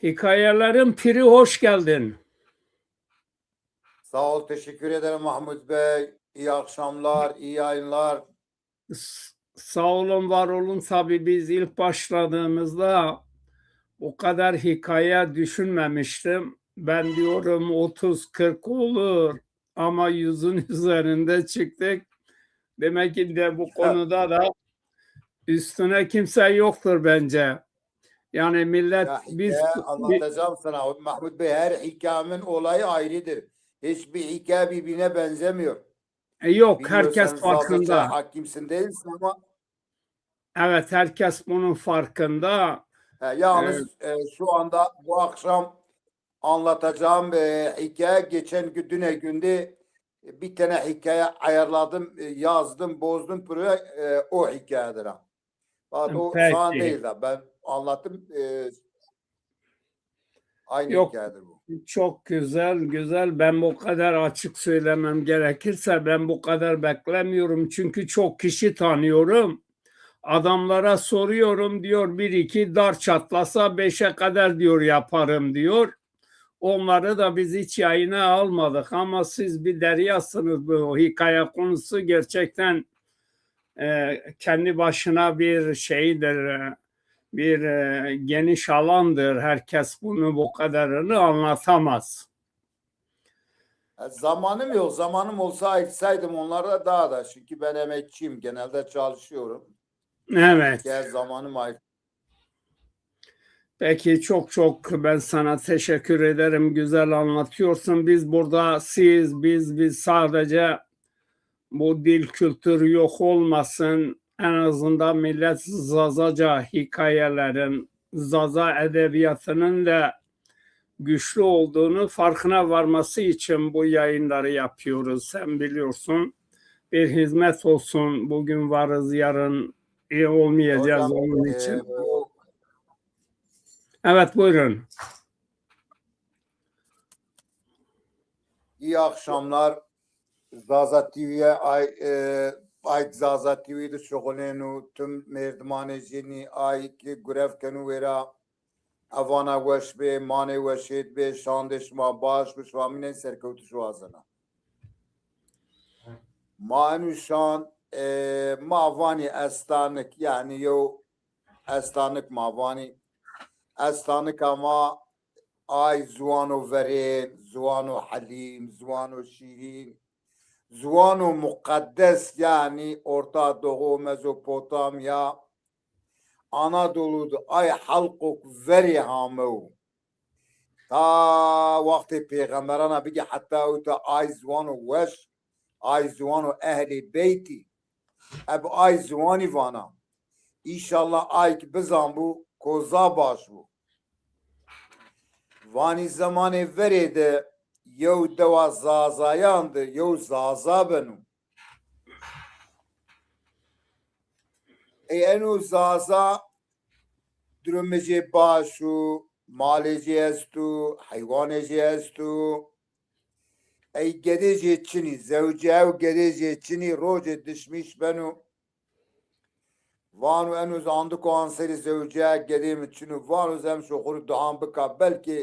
Hikayelerin piri hoş geldin. Sağ ol, teşekkür ederim Mahmut Bey. İyi akşamlar, iyi yayınlar. Sağ olun, var olun. Tabii biz ilk başladığımızda o kadar hikaye düşünmemiştim. Ben diyorum 30-40 olur ama yüzün üzerinde çıktık. Demek ki de bu konuda da üstüne kimse yoktur bence. Yani millet Ya hikaye anlatacağım sana. Mahmut Bey, her hikayenin olayı ayrıdır. Hiçbir hikaye birbirine benzemiyor. yok, herkes Biliyorsan Zazaç'a farkında. hakimsin değilsin ama Evet, herkes bunun farkında. Ee, yalnız şu anda bu akşam anlatacağım hikaye geçen gün düne günde bir tane hikaye ayarladım, yazdım, bozdum buraya, o hikayedir ha. Fakat o sana peki. değil de ben anlattım, aynı Yok, hikayedir bu. çok güzel güzel. Ben bu kadar açık söylemem gerekirse ben bu kadar beklemiyorum. Çünkü çok kişi tanıyorum. Adamlara soruyorum diyor bir iki dar çatlasa beşe kadar diyor yaparım diyor. Onları da biz hiç yayına almadık ama siz bir deryasınız, bu hikaye konusu gerçekten kendi başına bir şeydir, bir geniş alandır. Herkes bunu bu kadarını anlatamaz. Zamanım yok. Zamanım olsa ayırsaydım onlara daha da. Çünkü ben emekçiyim. Genelde çalışıyorum. Evet. Hikaye zamanım ayır. Peki, çok çok ben sana teşekkür ederim. Güzel anlatıyorsun. Biz burada biz sadece bu dil kültürü yok olmasın. En azından millet Zazaca hikayelerin, Zaza edebiyatının da güçlü olduğunu farkına varması için bu yayınları yapıyoruz. Sen biliyorsun, bir hizmet olsun. Bugün varız, yarın iyi olmayacağız Hocam onun için. bu Evet, buyurun. iyi akşamlar. Zaza TV'ye ait Zaza TV'de şoğulenu tüm merdmanecini ay ki görev kenu vera avana weş be mane weşet be şandeş ma baş bişvamine serkevtu şu azana. Manuşan mavani estanik yani yo estanik mavani estanik ama ay zuano verin, zuano halim, zuano şirin, zuano mukaddes yani Orta Doğu, Mezopotamya, Anadolu'da ay halkuk veri hamev. Ta vakti peygamberana bigi hatta uta ay zuano weş, ay zuano ehli beyti. Eb ay ziwanî vana. İnşallah ay ki bizan bu koza baş bu. Vanî zamanê verê de yew dewa zazayan de yew zaza benû. Enu zaza durumê jê baş û malê jê est û heywanê jê est û ey gedê jê çinî zewcew gedê jê çinî rojê dişmiş benû وانو انو زاندو کان سری زوجه گدیم چنو وانو زم شو خور دعام بکا بلکه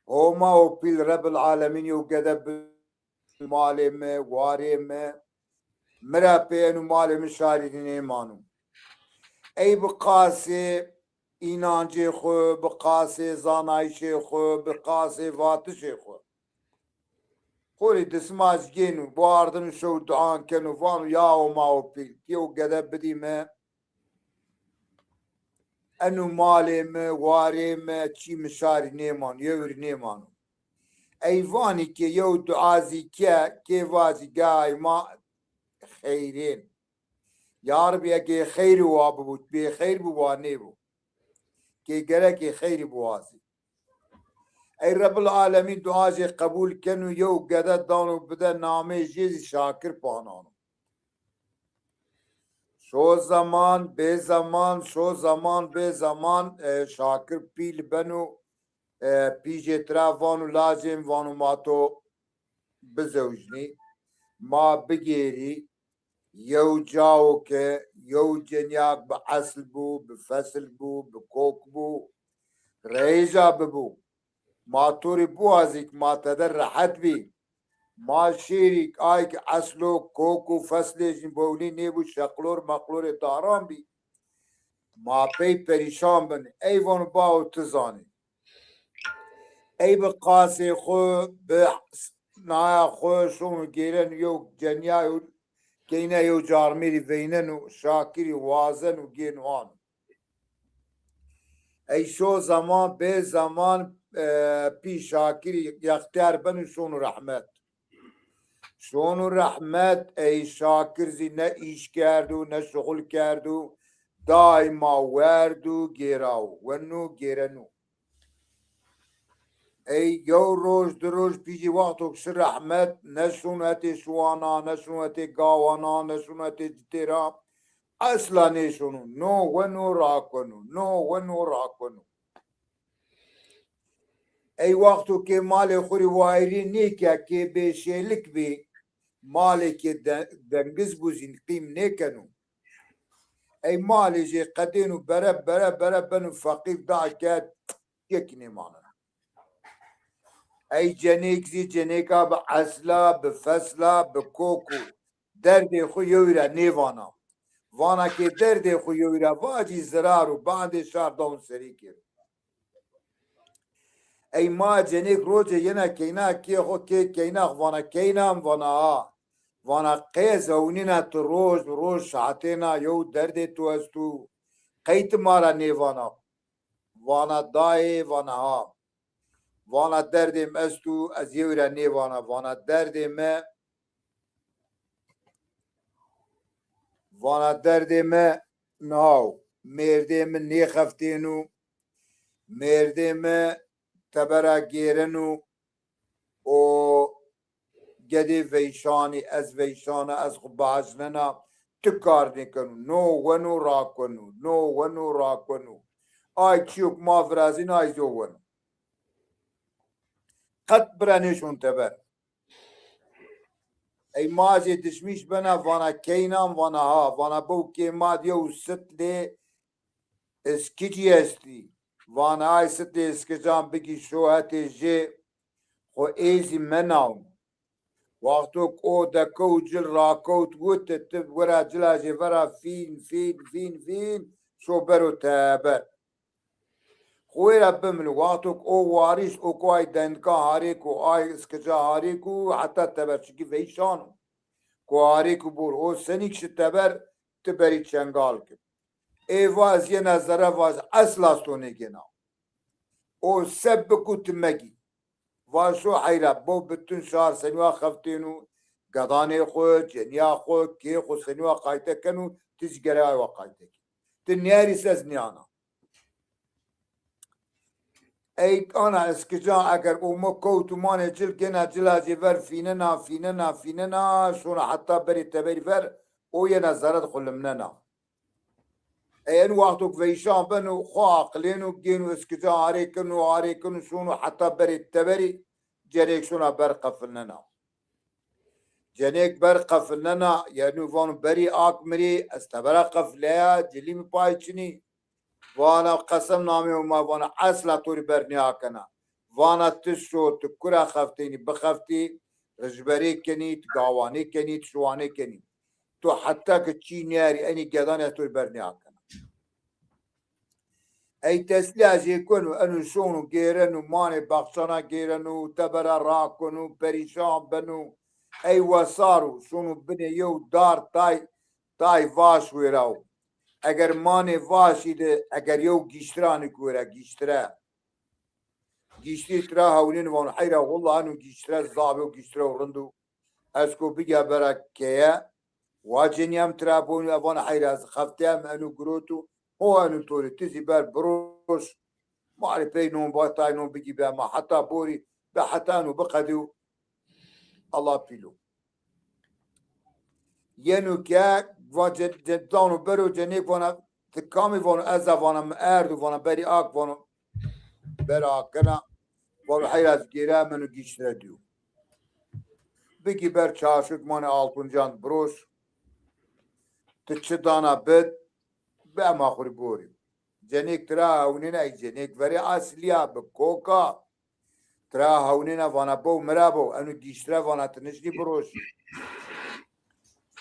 هما و پیل رب العالمین یو گدب مالی me واری me مرا پینو مالی مشاریدین ایمانو ای بقاسی inancı xo, bıqası zanayışı xo, bıqası vatışı xo. Kori dismaz genu, bu ardını şu duan kenu, vanu ya o ma o pil, ki o gedeb bidime, انو مالی me واری me چی مشاری نیمان یور نیمانو ایوانی که یو دعازی که وازی گای ما خیرین یار بیا که خیر واب بود بی خیر بو وانی بو که گره که خیر بوازی ای رب العالمین دعازی قبول کنو یو گده دانو بده نامه جیزی شاکر پانانو شو zaman be zaman şo zaman be zaman şakir pil benu pije trafonu lazım vanu mato bizewjni ma bigeri yew cawo ke yew cenyak bi asl bu bi fesl bu bi kok bu رئیجا ببو ما توری بوازیک ما تدر راحت بی ما شیریک آیک اصلو کوکو فصلش بولی نیبو شقلور مقلور داران بی ما پی پریشان بن ایوان باو تزانی ای به قاسی خو به نایا خوشون گیرن یو جنیا گینه یو جارمیری وینن و شاکری وازن و گینوان ای شو زمان به زمان پی شاکری یختار بن شون رحمت شون رحمت ای شاکر زی نه ایش کردو نه شغل کردو دایما وردو گیراو ونو گیرنو ای یو روز دروز پیجی وقتو کش رحمت نشونت شوانا نشونت گاوانا نشونت جتیرا اصلا نشونو نو ونو راکنو نو ونو راکنو ای وقتو که مال خوری وایری نیکیا که به شیلک بی مالی که دنگز بوزین قیم نیکنو ای مالی جی قدینو بره بنو فقیر دا کرد یک نیمانه ای جنیک زی جنیکا به اصلا به فصلا به کوکو درد خو یویره نیوانا وانا که درد خو یویره واجی زرارو باند شار دون سری کرد ای ما جنیک روچه ینا کینا کی خو کی کینا وانا کینام وانا قیز اونینا تو روز شاعتینا یو درد تو استو قیت مارا نیوانا وانا دای وانا ها وانا دردم استو از یویره نیوانا وانا دردم ناو مردم نیخفتینو مردم تبرا گیرنو و گدی ویشانی از ویشانه از خبازننا تکار نکنو نو ونو راکنو آی چیوک ما فرازین آی زو ونو قد برانشون تبر ای مازی دشمیش بنا وانا کینام وانا ها وانا بو که ما دیو ست لی اسکیجی استی وانا آی ست لی اسکجان بگی شوهت جی خو ایزی مناون وقتو او دکو جل راکوت گوت تب ورا جلا جی ورا فین شو برو تابر خوی ربم وقتو او واریش او کو آی دندکا هاری کو آی اسکجا هاری کو حتی تبر چکی ویشانو کواری کو بور او سنیکش تبر تبری چنگال که ای واز یه نظره واز اصلا سونه گنا او سب بکوت مگی واشو حیره بو بتون شهر سنوا خفتینو گدانه خو جنیا خو کی خو سنوا قایته کنو تجگره و قایته کی تنیاری سز نیانا ای انا اسکجان اگر او مکوتو مانه جل گنا جلاجی ور فیننا شونه حتی بری تبری ور او یه نظرت خلمننا این وقتو ویشان بنو خو عقلینو گینو اسکجان هاری کنو شونو حتی بری تبری جنیک شونه برقفلننا جنیک برقفلننا یعنی وانو بری آک مری استبرا قفلیا جلی پای چنی وانا قسم نامي وما وانا اصلا طوري برني كنا وانا تشو تكرا خفتيني بخفتي رجبري كني تقاواني كني تشواني كني تو حتى كتشي ناري اني قدان طوري برني كنا اي تسلياج يكونوا انو شونو جيرنو ماني بخشانا جيرنو تبرا راكنو بريشان بنو اي وصارو شونو بني يو دار تاي واش ويراو اگر مانه واشیده اگر یو گیشترانی کوره گیشتی ترا هولین وان حیرا والله انو گیشتره زابه و گیشتره و رندو اسکو بگه برا که واجنیم ترا بونی وان حیرا از خفته هم انو گروتو هو انو طوری تیزی بر بروش معرفه نون باتای نون بگی به ما حتی بوری به حتی انو بقدو الله پیلو ینو که و جدانو برو جنیک وانا تکامی وانو ازا وانا ارد وانا بری آک وانو بری آکنا وانو حیر از گیره منو گیشتره دیو بگی بر چاشک مانه آلپونجان بروش تچه دانا بد به اما خوری بوریم جنيك ترى هوننا جنيك فري أصليا بكوكا ترى هوننا فانا بو مرابو أنو جيشترا فانا تنشني بروشي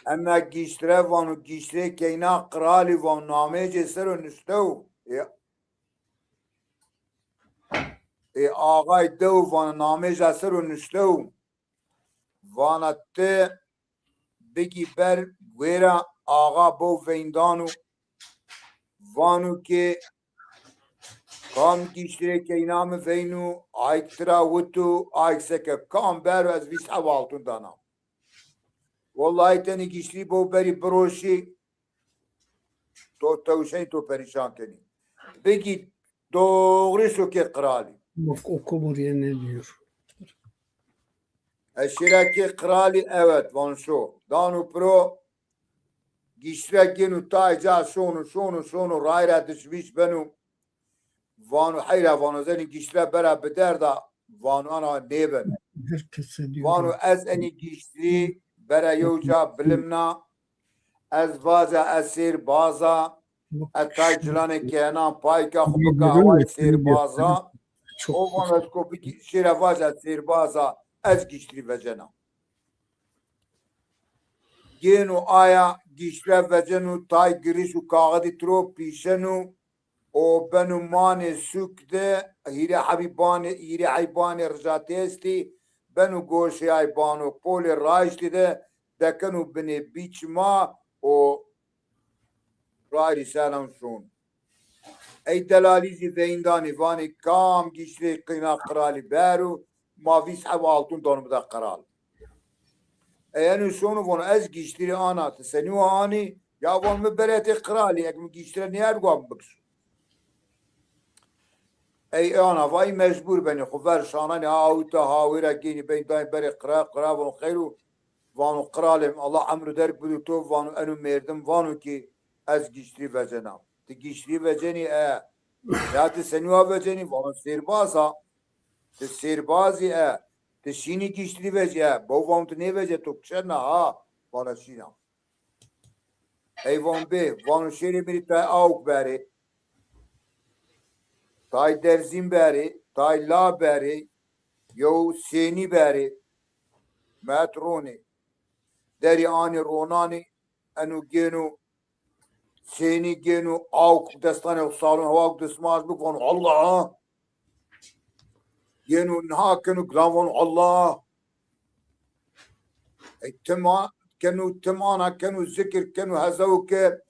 أما جيشترا فانو جيشترا كينا قرالي فان نامي جسر نشتو آغاي دو فان نامي جسر نشتو فانا ته بگی بر ویرا آقا بو ویندانو وانو که کام گیشتره که اینام وینو آیکترا وطو آیکسکه کام برو از ویس حوالتون دانا والله تنی گیشتری بو بری بروشی تو توشنی تو پریشان کنی بگی doğru şu ki krali Bak oku buraya ne diyor. eşireki krali evet van şu danu pro gişrekinu tayca şunu rayra düşmüş benu vanu hayra vanu zeni gişre bera beder da vanu ana neben Herkese diyor. vanu ez eni gişri bera yevca bilimna ez vaza esir baza etay cilane kenan payka hubka havay sir baza Çok o vanu ez kopi şire vaza sir baza ez gişri vecena genu aya gişre vecenu tay girişu kağıdı tro pişenu o benu mane sükde hire habibane rjatesti benu goşi aybanu poli rajdi de dekenu bine biçma o rayri selam şun ey delalizi veyndani vani kam gişre kıyna krali beru mavis havaltun donumda kral eğer şunu von ez giştiri anat seni o ani ya von mübereti krali ek giştire niyer gambıks ey ana vay mecbur beni xver şanani auta havira gini ben day beri qra von khairu von kralim Allah amru derk budu to von enu merdim von ki ez giştiri vecena ti giştiri veceni ya ti seni o veceni von sirbaza ti sirbazi ti şini giştiri vece bu von ti ne vece to kşena ha bana şina ey von be von şeri bir ta auk beri tay derzin beri, tay la beri, yo seni beri, metroni, deri ani ronani, enu genu, seni genu, avk destane salon havak desmaz bu konu Allah, genu nahakenu gravon Allah, temana kenu zikir kenu hazavke,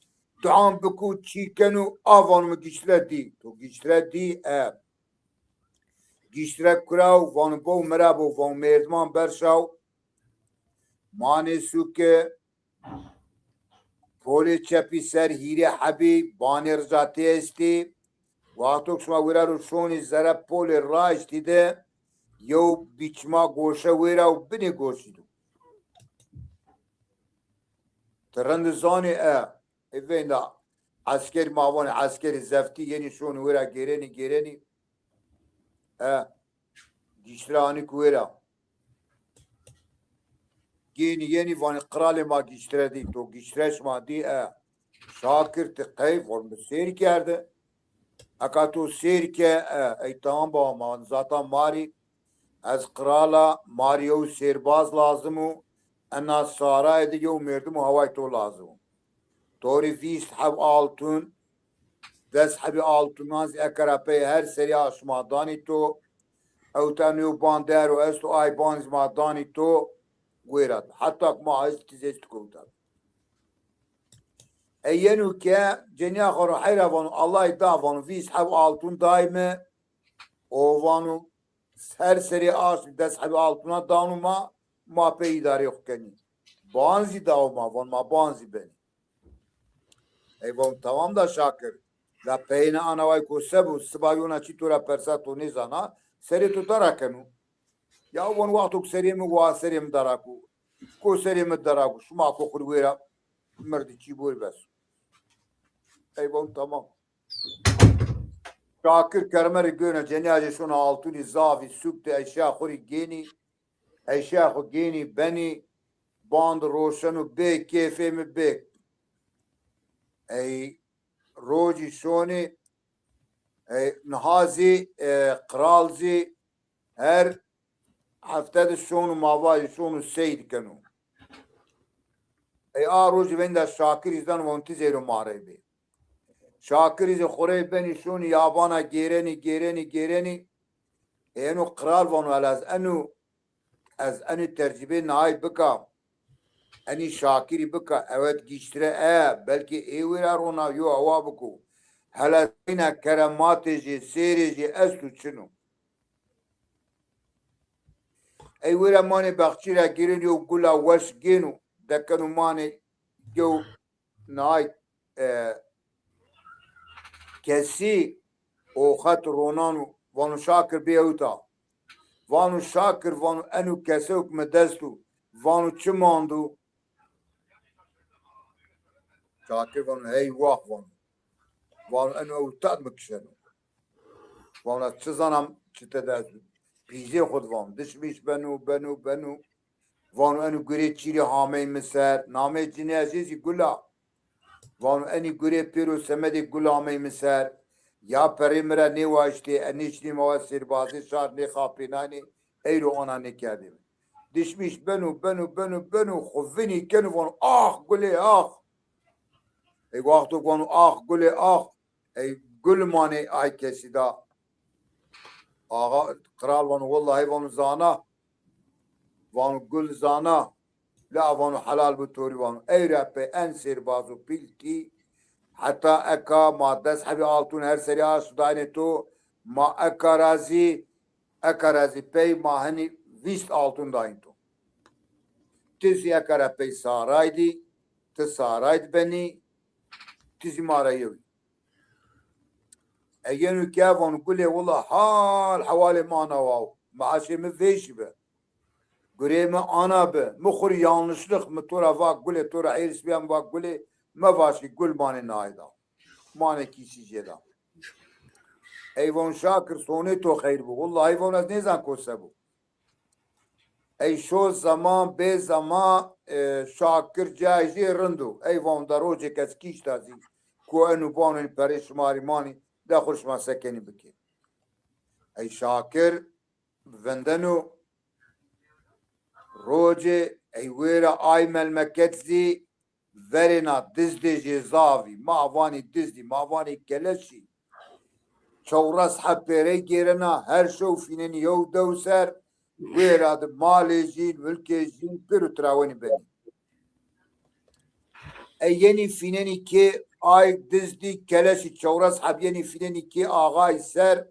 دعام بکو چی کنو آوانو گیشتره دی تو گیشتره دی گیشتره کراو وانو بو مرابو وانو مردمان برشاو مانه سو که پولی چپی سر هیره حبی بانی رجاتی استی وقتوک شما ویره رو شونی زره پولی راش دیده یو بیچما گوشه ویره و بینی گوشی دو ترندزانی evvela asker mavani askeri zefti yeni şunu vera gereni giştrani kuvera yeni vani krali ma giştredi to giştreş ma di şakir te kayf or seyir kerdi akato seyir ke ey tamam ba ma zaten mari az krala mario serbaz lazımı ana saray de yo merdim havay to lazım Tori vist hav altın, des habi altınaz ekarape her seri aşmadani to, evtaniyo bandero esto ay banzmadani to, guerat. Hatta ma istizest kutar. Eyyenu ke cenya khoro hayravanu Allah davanu vist hav altın daime ovanu her seri aş des habi altına danuma ma pe idare yok keni. Banzi davma van ma banzi beni. Eyvallah tamam da Şakir. La peyne anavay kusebu sıbayuna çitura persato nizana seri tutarakenu. Ya on vaktuk serimi wa serim daraku. Ko serimi daraku. Şuma ko kurguera merdi çibur bes. Eyvallah tamam. Şakir kermeri göne cenaze şuna altuni zavi sükte eşya khuri geni beni band roşanu be kefemi be ey roji şoni نهازی قرالزی هر هفته شون ماوای شون سید کنو ای آروز وند شاکر izdan vonti zero mare be شاکر iz خوره بنی شون یابانا گیرنی اینو قرال وانو از انو ترجیبه نهای بکا اني شاكري بكا اوت جيشترا بلكي ايويرا رونا يو هوا بكو هلا زينا كراماتي جي سيري جي اسلو شنو ايويرا ماني باقشيرا جيرين يو قولا وش جينو دكانو ماني جو ناي كسي او خط رونانو وانو شاكر بيوتا وانو شاكر وانو انو كسوك مدستو وانو چماندو شاكر وانو هاي واق وانو انو اوتاد مكشنو وانو تشزانم چتدازو بيزي خود وانو دشميش بنو وانو انو گري چيري حامي مسر نامي جيني عزيزي گلا وانو اني گري پيرو سمدي گلا حامي مسر يا پريمرا نيواشتي انيشني مواسير بازي شار ني خاپيناني ايرو انا نكادم دشميش بنو خفني كنو وانو گلي ای وقتو وانو گلي ای گل ماني اي كسيدا آغا قرال وانو والله وانو زانا وانو گل زانا لا وانو حلال بطوري وانو اي رابي انسير بازو بيلتي حتى اكا ما دس حبي altun her سريا سوداني تو ما اكا رازي بي ما هني ويست altun داين تو تزي اكا رابي سارايدي تسارايد بني تزي مارايوي ايانو كافون قولي والله حال حوالي ما انا واو معاشي مفيش به قريمة انا به مخري yanlışlık mı tora vak قولي tora عيرس بيان vak قولي ما فاشي قول ماني نايدا ماني كيسي جدا ايوان شاكر سوني تو خير بو والله ايوان از نيزان كوسه بو اي شو زمان به زمان شاكر جايجي رندو ايوان دروجي كس كيش تازي كو انو بانو پرش ماري ماني دا خوش ما سكني بكي اي شاكر فندنو روجي اي ويرا اي ملمكتزي verena dizdi cezavi mavani dizdi mavani keleşi çavras hapere gerena her şofinin yov dövser verad malejin mülkejin bir travani beni yeni fineni ki ay dizdi keleşi çavras habyeni fineni ki ağa ser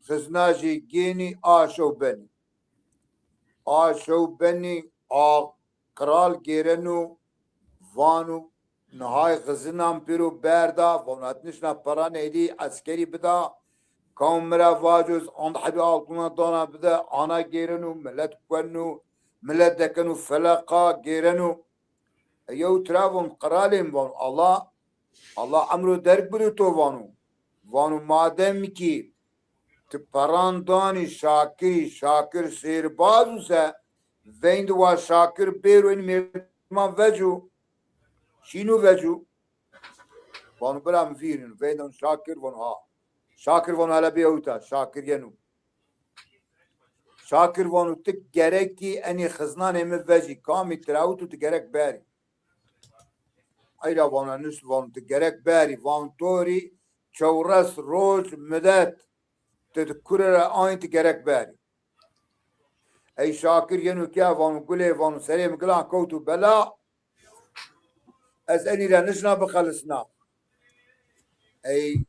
kıznaji geni aşov beni a kral gerenu وانو نهای غزنام پیرو بردا واناتنشنا پران ایدی عسکری بدا کامرا واجوز آن حبی آلتونا دانا بدا آنا گیرنو ملت کنو ملت دکنو فلقا گیرنو ایو تراون قرالیم وانو الله امرو درک برو تو وانو مادم کی تپران دانی شاکر سیربازو سه ویند و شاکر بیرو این میرمان وجو شنو وجو وانو بلا مفيرن فيدون شاكر وانو هلا بيوتا شاكر ينو شاكر وانو تك جركي اني خزنان ام وجي كامي تراوتو تجرك باري ايرا وانو نس وانو تجرك باري وان توري شورس روج مدت تذكرر اين تجرك باري اي شاكر ينو كيا وانو قولي وانو سليم قلان كوتو بلا از اني رانشنا بخلصنا اي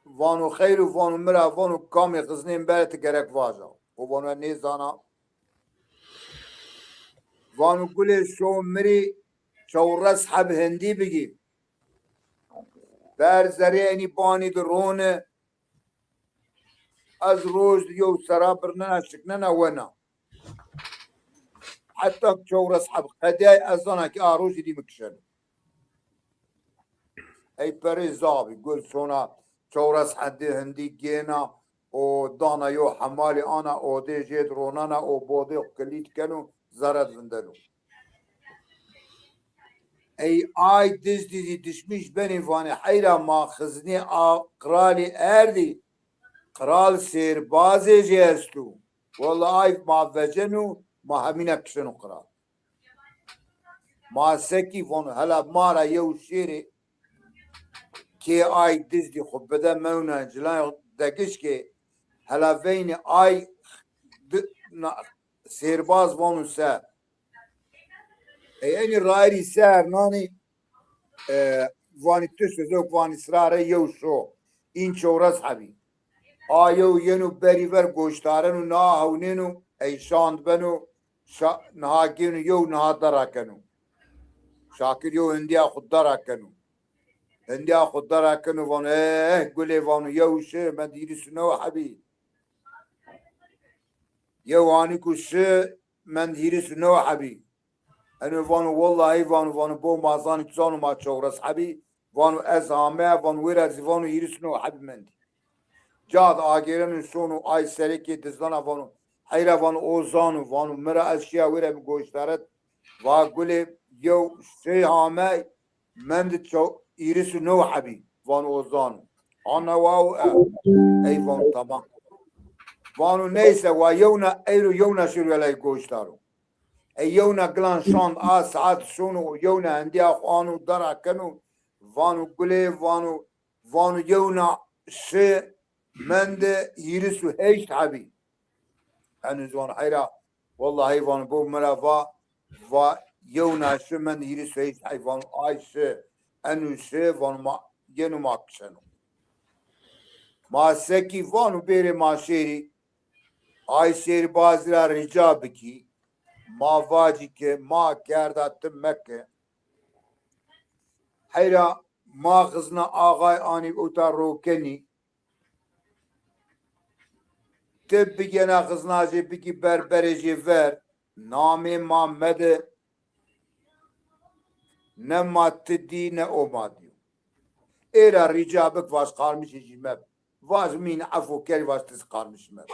وانو خير وانو مرا وانو كامي غزنين بارت گرك واجا وانو نيزانا وانو قولي شو مري شو رس حب هندي بگي بار زريني باني درونه از روز يو سرابرنا شكننا ونا حتى شو رس حب خداي ازانا كي اروجي دي مكشن اي بريزابي قول شونا شورس حدي هندي جينا او دانا يو حمالي انا او دي جيت رونانا او بودي كليت كانوا زرد فندلو ey ay dizi düşmüş beni vani hayra ma kızni a krali erdi. Kral sirbazı cestu. Vallahi ma vecenu ma hamine kişenu kral. Ma seki von hala mara yev şiri ki ay dizdi xubbede mevna cilan dekiş ki hala veyni ay sirbaz vonu se yani rayri ser nani vani tüsüzök vani sırare yev şo in çoğras habi ayو yenu beriver goştarenu na havnenu ey şand benu nahakinu yev nahadarakenu şakir yev indiya khuddarakenu indiya khuddarakenu van gule van yev şe men dirisine habi yev ani kuşe men dirisine habi enu van vallahi van bu mazan tsanu ma çoğras habi van ezame van biraz van dirisine habi men Cad agirenin sonu ay sereki dizlana vanu hayra vanu ozanu vanu mera eşya vere bir goştaret va gule yev şey hame mend çok irisu no habi vanu ozanu ana vav ey vanu tamam vanu neyse va yevna eyru yevna şurvelay goştaru ey yevna glan şand a saat sonu yevna endiya anu darakenu vanu gule vanu yevna şey من ده يرسو هيش حبي أنا زوان حيرا والله هيفان بو مرا فا يونا شو من يرسو هيش حيفان آي شو أنو شو فان ما ينو ما كشنو ما سكي فانو بيري ما شيري آي شيري بازرا رجابكي ما واجي كي ما كردات مكة حيرا ما غزنا آغاي آني اوتا روكني Tip bigena kıznacı bigi berbereci ver. Nami Muhammed ne maddi ne o maddi. Era ricabık vaş kalmış icimeb. Vaş min afu kel vaş tıs kalmış meb.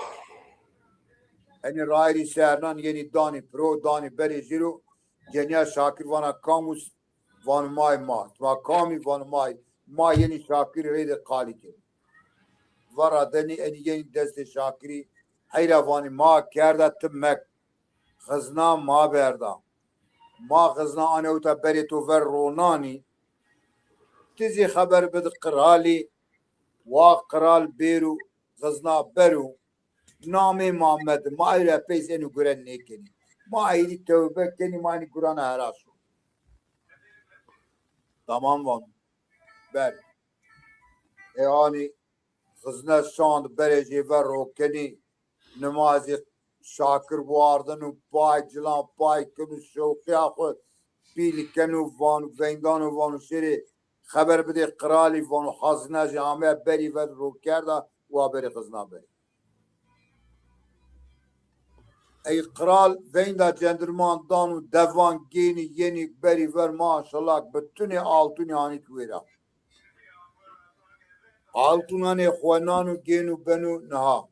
Yani rayri sernan yeni dani pro dani bereciru. Genya şakir vana kamus van may ma. Va kami van may. Ma yeni şakir reyde kalite. Vara deni en yeni deste şakiri hayravani ma kerda tımmek kızna ma berda ma kızna aneuta beritu ver ronani tizi haber bid krali wa kral beru kızna beru nami Muhammed ma ile peyz eni gören nekeni ma ili tövbe keni mani Kur'an'a herasu tamam van ber yani kızna şand bereci ver rokeni namazı şakir vardı nu pay cilan pay kunu şokiya xo pil kenu van vendan van şeri haber bide krali van hazna cami beri ve rokerda ve beri kızna beri ey kral venda cenderman danu devan geni yeni beri ver maşallah bütün altın yani kvera altın hani xwananu genu benu naha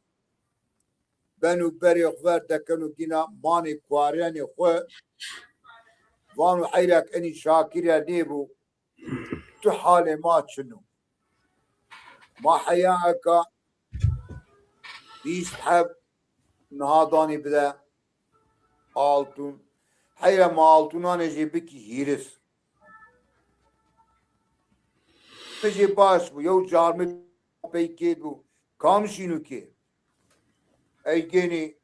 بنو بري خبر دكنو جينا ماني كوارياني خو وانو حيرك اني شاكر يا نيبو تحالي ما تشنو ما حياك بيسحب نهاضاني بدا altun حيرا ما altuna نجي بكي هيرس نجي باش بو يو جارمي بيكي بو كامشينو كي ey geni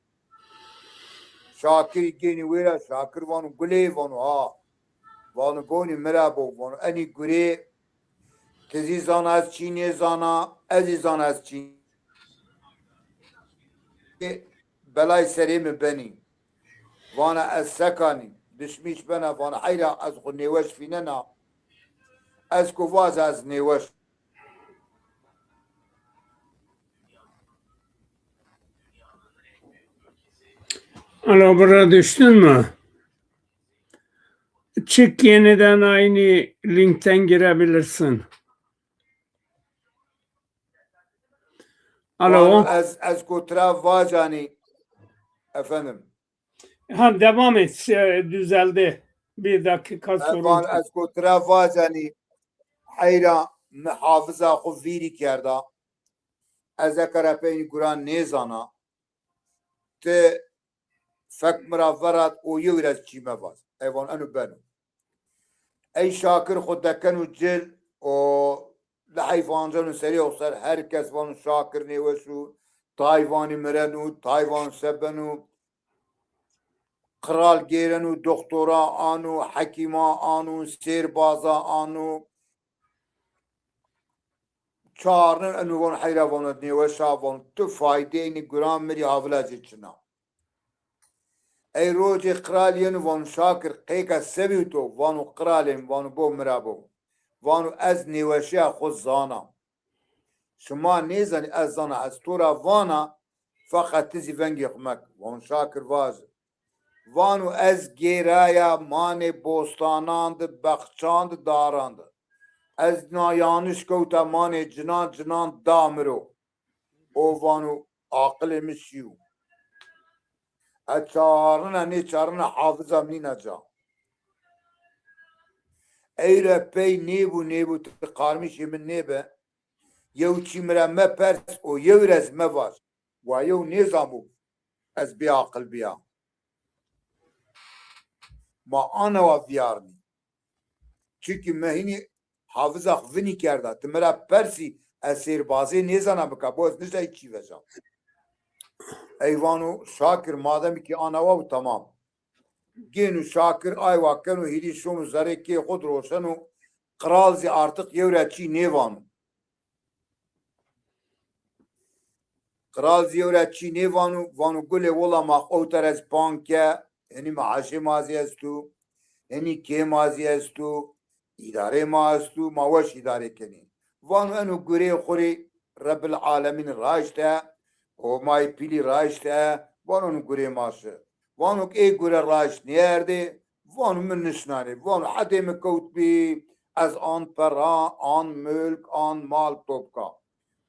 şakir geni vera şakir vanu gule vanu ha vanu goni merabo vanu ani gure kezi zanaz çine zana ezi zanaz çine belay serimi beni vana ez sekani düşmüş bana vana hayra az neveş finena ez kuvaz az neveş Alo buraya düştün mü? Çık yeniden aynı linkten girebilirsin. Alo. Ez kutra vacani efendim. Ha devam et düzeldi. Bir dakika sorun. Evan ez ku trevazeni heyra hafıza xu vîrî kerda. Ez ê kerepeyî guran nêzana. Te fek mira verat o yewres çîme vaz. Evan enu benu. Ey şakir xu deken û cil o li heyvancanın serî oxser herkes van şakir nêweşû tayvanî miren û tayvan seben û kral gêren û doktora an û hekîma an û sêrbaza an û çarnın enu van heyra van nêweşa van tu faydeyni guran mirî havila jî çina. Ey rojê kraliyên van şakir qêka sevî to van û kralên van bo mirabo. Van û ez nêweşiya xwe zanam. Şima nêzanî ez zana ez tora vana feqet tizî vengê xwe mek. Van şakir vazir. Van û ez gêraya manê bostanan di bexçan di daran de. Ez na yanlış kewta manê cinan cinan da miro. O van û aqilê min şî û. Ez çarina nê çarina hafıza mîna ca. Ey re pey nêbû nêbû ti qarmişê min nêbe. Yew çî mire me pers o yewres me var. Wa yew nêzanbû ez bêaqil biya. Ma anawa viyarnî. Çünkü me hinî hafıza vinî kerda. Ti mira persî ez sêrbazê nêzana bika. Bo ez nijayî çî vejam. Eyvan û şakir madem ki anawa û tamam. Gen û şakir aywa ken û hîdî şon û zerekê xwe roşen û kral zî artık yewre çî nêvan û. Kral zî yewre çî nêvan û van û gulê wola ma xewter ez banke henî maaşê mazî est û henî kê mazî est û îdarê ma est û ma weş îdarê kenî. Van û enu gurê xurê Rebbil Alemin raişte o mayê pîlî raişte van û gurê maşe. Van û ê gure raş nêerdê van û min nişnanê. Van û hedê min kewt bî ez an pera an mülk an mal topka.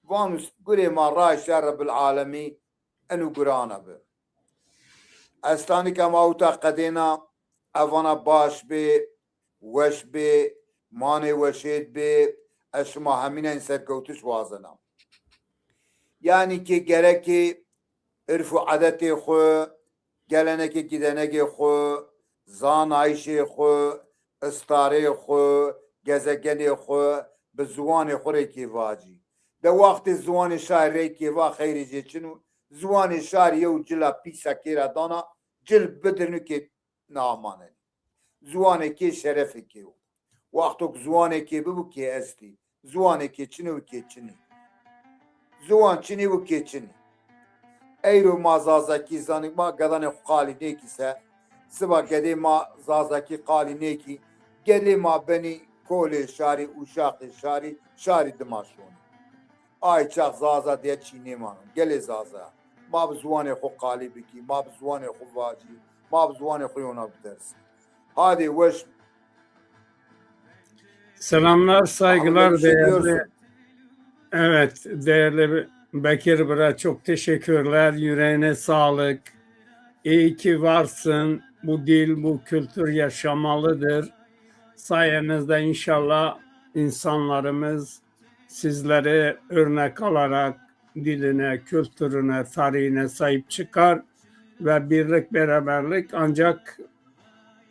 Van û gurê ma raişte Rebbil Alemî enu gurana bi. Ez tanîka ma wita qedêna evana baş bê weş bê manê weşêt bê ez şima hemînên serkewtî wazenam. Yani ki gerekî irf û edetê xwe, gelenekê gîdenekê xwe, zanayişê xwe, istarê xwe, gezegenê xwe bi ziwanê xwe rê kêvacî. De wextê ziwanê şair rê kêva xeyrê jê çin û ziwanê şair yew cila pîsekê re dana cil bidirin û kê naamanê. Ziwanekê şerefekê û. Wextok ziwanekê bibû kê estî. Ziwanekê çinî û kê çinî. Ziwan çinî û kê çinî. Eyro ma zazakî zanî ma gedanê xwe qalî nêkî se. Siba gedê ma zazakî qalî nêkî. Gelê ma benî kolê şarî û şaqê şarî şarî dimaşonî. Ay çax zaza diye çînê manin. Gelê zaza. Ma bi ziwanê xwe qalî bikî, ma bi ziwanê xwe vacî, ma bi ziwanê xwe yona bidersî. Hadi weş. Selamlar, saygılar Bir şey değerli. diyorsun. Evet, değerli Bekir Bira çok teşekkürler. Yüreğine sağlık. İyi ki varsın. Bu dil, bu kültür yaşamalıdır. Sayenizde inşallah insanlarımız sizleri örnek alarak diline, kültürüne, tarihine sahip çıkar ve birlik, beraberlik ancak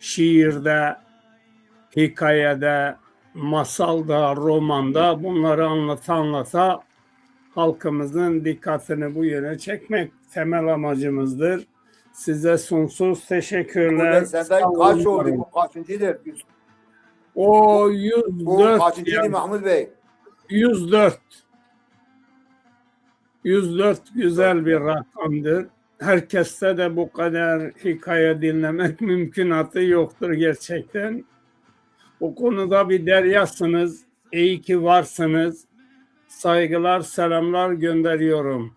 şiirde, hikayede, masalda, romanda bunları anlata halkımızın dikkatini bu yöne çekmek temel amacımızdır. Size sonsuz teşekkürler. Senden kaç oldu? Bu kaçıncıdır? O Bu 104 kaçıncıydı Mahmut Bey? 104. 104 güzel bir rakamdır. Herkeste de bu kadar hikaye dinlemek mümkünatı yoktur gerçekten. O konuda bir deryasınız. İyi ki varsınız. Saygılar, selamlar gönderiyorum.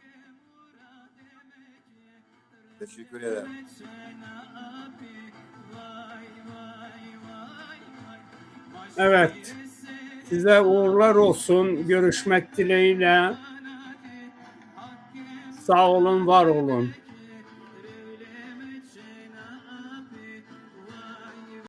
Teşekkür ederim. Evet. Size uğurlar olsun. Görüşmek dileğiyle. Sağ olun, var olun.